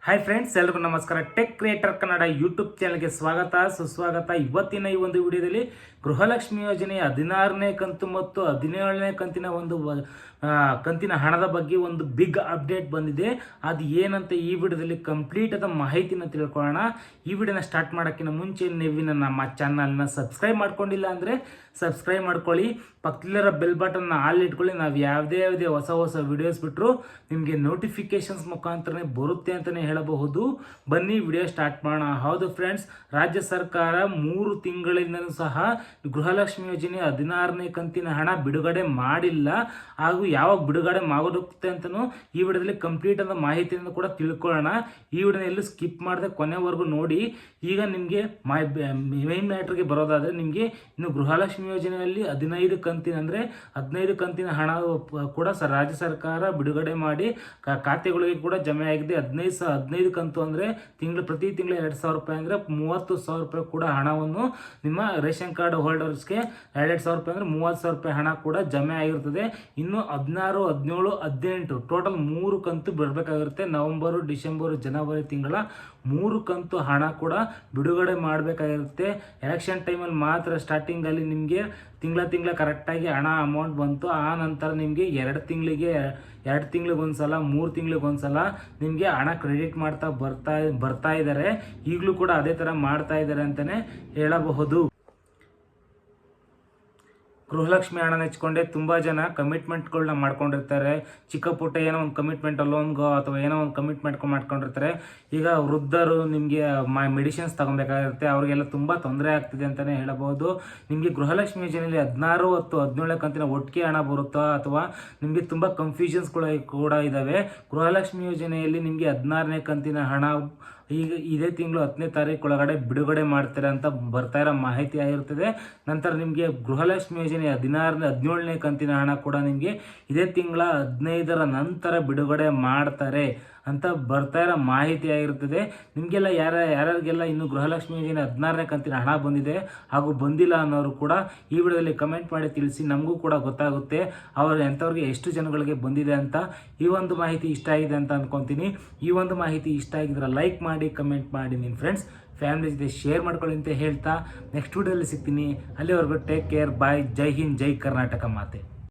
Hi friends, ಎಲ್ರಿಗೂ ನಮಸ್ಕಾರ. Tech creator Kannada YouTube ಚಾನಲ್ಗೆ ಸ್ವಾಗತ ಸುಸ್ವಾಗತ. ಇವತ್ತಿನ ಈ ಒಂದು ವಿಡಿಯೋದಲ್ಲಿ ಗೃಹಲಕ್ಷ್ಮಿ ಯೋಜನೆಯ 16ನೇ ಕಂತು ಮತ್ತು 17ನೇ ಕಂತಿನ ಕಂತಿನ ಹಣದ ಬಗ್ಗೆ ಒಂದು ಬಿಗ್ ಅಪ್ಡೇಟ್ ಬಂದಿದೆ. ಅದು ಏನಂತ ಈ ವಿಡಿಯೋದಲ್ಲಿ ಕಂಪ್ಲೀಟ್ ಆದ ಮಾಹಿತಿನ ತಿಳ್ಕೊಳ್ಳೋಣ. ಈ ವಿಡಿಯೋನ ಸ್ಟಾರ್ಟ್ ಮಾಡೋಕ್ಕಿಂತ ಮುಂಚೆ ನೀವು ನಮ್ಮ ಚಾನಲ್ನ ಸಬ್ಸ್ಕ್ರೈಬ್ ಮಾಡ್ಕೊಂಡಿಲ್ಲ ಅಂದರೆ ಸಬ್ಸ್ಕ್ರೈಬ್ ಮಾಡ್ಕೊಳ್ಳಿ. ಪಕ್ಕದಲ್ಲಿರೋ ಬೆಲ್ ಬಟನ್ನ ಆಲ್ ಇಟ್ಕೊಳ್ಳಿ. ನಾವು ಯಾವುದೇ ಹೊಸ ವಿಡಿಯೋಸ್ ಬಿಟ್ಟರು ನಿಮಗೆ ನೋಟಿಫಿಕೇಶನ್ಸ್ ಮುಖಾಂತರನೇ ಬರುತ್ತೆ ಅಂತಲೇ ಹೇಳಬಹುದು. ಬನ್ನಿ ವಿಡಿಯೋ ಸ್ಟಾರ್ಟ್ ಮಾಡೋಣ. ಹೌದು ಫ್ರೆಂಡ್ಸ್, ರಾಜ್ಯ ಸರ್ಕಾರ 3 ತಿಂಗಳಿಂದಲೂ ಸಹ ಗೃಹಲಕ್ಷ್ಮಿ ಯೋಜನೆ 16ನೇ ಕಂತಿನ ಹಣ ಬಿಡುಗಡೆ ಮಾಡಿಲ್ಲ. ಹಾಗೂ ಯಾವಾಗ ಬಿಡುಗಡೆ ಮಾಡೋಗುತ್ತೆ ಅಂತಲೂ ಈ ವಿಡಿಯೋದಲ್ಲಿ ಕಂಪ್ಲೀಟ್ ಆದ ಮಾಹಿತಿಯನ್ನು ಕೂಡ ತಿಳ್ಕೊಳ್ಳೋಣ. ಈ ವಿಡಿಯೋನ ಎಲ್ಲೂ ಸ್ಕಿಪ್ ಮಾಡದೆ ಕೊನೆವರೆಗೂ ನೋಡಿ. ಈಗ ನಿಮಗೆ ಮೈನ್ ಮ್ಯಾಟ್ರಿಗೆ ಬರೋದಾದರೆ, ನಿಮಗೆ ಇನ್ನು ಗೃಹಲಕ್ಷ್ಮಿ ಯೋಜನೆಯಲ್ಲಿ 15 ಕಂತಿನ ಹಣ ಕೂಡ ರಾಜ್ಯ ಸರ್ಕಾರ ಬಿಡುಗಡೆ ಮಾಡಿ ಖಾತೆಗಳಿಗೆ ಕೂಡ ಜಮೆ ಆಗಿದೆ. 15 ಕಂತು ಅಂದರೆ ಪ್ರತಿ ತಿಂಗಳು 2,000 ರೂಪಾಯಿ ಅಂದರೆ 30,000 ರೂಪಾಯಿ ಕೂಡ ಹಣವನ್ನು ನಿಮ್ಮ ರೇಷನ್ ಕಾರ್ಡ್ ಹೋಲ್ಡರ್ಸ್ಗೆ 2,000 ರೂಪಾಯಿ ಅಂದರೆ 30,000 ರೂಪಾಯಿ ಹಣ ಕೂಡ ಜಮೆ ಆಗಿರ್ತದೆ. ಇನ್ನು 16, 17, 18 ಟೋಟಲ್ 3 ಕಂತು ಬರಬೇಕಾಗಿರುತ್ತೆ. ನವೆಂಬರು, ಡಿಸೆಂಬರು, ಜನವರಿ ತಿಂಗಳ 3 ಕಂತು ಹಣ ಕೂಡ ಬಿಡುಗಡೆ ಮಾಡಬೇಕಾಗಿರುತ್ತೆ. ಎಲೆಕ್ಷನ್ ಟೈಮಲ್ಲಿ ಮಾತ್ರ ಸ್ಟಾರ್ಟಿಂಗಲ್ಲಿ ನಿಮಗೆ ತಿಂಗಳ ಕರೆಕ್ಟಾಗಿ ಹಣ ಅಮೌಂಟ್ ಬಂತು. ಆ ನಂತರ ನಿಮಗೆ 2 ತಿಂಗಳಿಗೊಂದ್ಸಲ 3 ತಿಂಗಳಿಗೊಂದ್ಸಲ ನಿಮಗೆ ಹಣ ಕ್ರೆಡಿಟ್ ಮಾಡ್ತಾ ಬರ್ತಾ ಇದ್ದಾರೆ. ಈಗಲೂ ಕೂಡ ಅದೇ ಥರ ಮಾಡ್ತಾ ಇದ್ದಾರೆ ಅಂತಲೇ ಹೇಳಬಹುದು. ಗೃಹಲಕ್ಷ್ಮಿ ಹಣ ನೆಚ್ಕೊಂಡೆ ತುಂಬ ಜನ ಕಮಿಟ್ಮೆಂಟ್ಗಳನ್ನ ಮಾಡ್ಕೊಂಡಿರ್ತಾರೆ. ಚಿಕ್ಕ ಪುಟ್ಟ ಏನೋ ಒಂದು ಕಮಿಟ್ಮೆಂಟ್, ಲೋನ್ಗೋ ಅಥವಾ ಏನೋ ಒಂದು ಕಮಿಟ್ಮೆಂಟ್ ಮಾಡ್ಕೊಂಡಿರ್ತಾರೆ. ಈಗ ವೃದ್ಧರು ನಿಮಗೆ ಮೆಡಿಸಿನ್ಸ್ ತಗೊಬೇಕಾಗಿರುತ್ತೆ, ಅವರಿಗೆಲ್ಲ ತುಂಬ ತೊಂದರೆ ಆಗ್ತಿದೆ ಅಂತಲೇ ಹೇಳಬಹುದು. ನಿಮಗೆ ಗೃಹಲಕ್ಷ್ಮಿ ಯೋಜನೆಯಲ್ಲಿ 16 ಮತ್ತು 17 ಕಂತಿನ ಒಟ್ಟಿಗೆ ಹಣ ಬರುತ್ತಾ ಅಥವಾ ನಿಮಗೆ ತುಂಬ ಕನ್ಫ್ಯೂಷನ್ಸ್ಗಳು ಕೂಡ ಇದ್ದಾವೆ. ಗೃಹಲಕ್ಷ್ಮಿ ಯೋಜನೆಯಲ್ಲಿ ನಿಮಗೆ 16ನೇ ಕಂತಿನ ಹಣ ಈಗ ಇದೇ ತಿಂಗಳು 10ನೇ ತಾರೀಕು ಒಳಗಡೆ ಬಿಡುಗಡೆ ಮಾಡ್ತಾರೆ ಅಂತ ಬರ್ತಾ ಇರೋ ಮಾಹಿತಿ ಆಗಿರ್ತದೆ. ನಂತರ ನಿಮಗೆ ಗೃಹಲಕ್ಷ್ಮಿ ಯೋಜನೆ 17ನೇ ಕಂತಿನ ಹಣ ಕೂಡ ನಿಮಗೆ ಇದೇ ತಿಂಗಳ 15ರ ನಂತರ ಬಿಡುಗಡೆ ಮಾಡ್ತಾರೆ ಅಂತ ಬರ್ತಾ ಇರೋ ಮಾಹಿತಿ ಆಗಿರ್ತದೆ. ನಿಮಗೆಲ್ಲ ಯಾರ್ಯಾರಿಗೆಲ್ಲ ಇನ್ನು ಗೃಹಲಕ್ಷ್ಮಿ ಯೋಜನೆ 16ನೇ ಕಂತಿನ ಹಣ ಬಂದಿದೆ ಹಾಗೂ ಬಂದಿಲ್ಲ ಅನ್ನೋರು ಕೂಡ ಈ ವಿಡಿಯೋದಲ್ಲಿ ಕಮೆಂಟ್ ಮಾಡಿ ತಿಳಿಸಿ. ನಮಗೂ ಕೂಡ ಗೊತ್ತಾಗುತ್ತೆ ಎಂಥವ್ರಿಗೆ ಎಷ್ಟು ಜನಗಳಿಗೆ ಬಂದಿದೆ ಅಂತ. ಈ ಒಂದು ಮಾಹಿತಿ ಇಷ್ಟ ಆಗಿದೆ ಅಂತ ಅಂದ್ಕೊತೀನಿ. ಈ ಒಂದು ಮಾಹಿತಿ ಇಷ್ಟ ಆಗಿದ್ರೆ ಲೈಕ್ ಮಾಡಿ, ಕಮೆಂಟ್ ಮಾಡಿ, ನಿಮ್ಮ ಫ್ರೆಂಡ್ಸ್ ಫ್ಯಾಮಿಲಿ ಜೊತೆ ಶೇರ್ ಮಾಡ್ಕೊಳ್ಳಿ ಅಂತ ಹೇಳ್ತಾ ನೆಕ್ಸ್ಟ್ ವಿಡಿಯೋದಲ್ಲಿ ಸಿಗ್ತೀನಿ. ಅಲ್ಲಿವರೆಗೂ ಟೇಕ್ ಕೇರ್, ಬಾಯ್. ಜೈ ಹಿಂದ್, ಜೈ ಕರ್ನಾಟಕ ಮಾತೆ.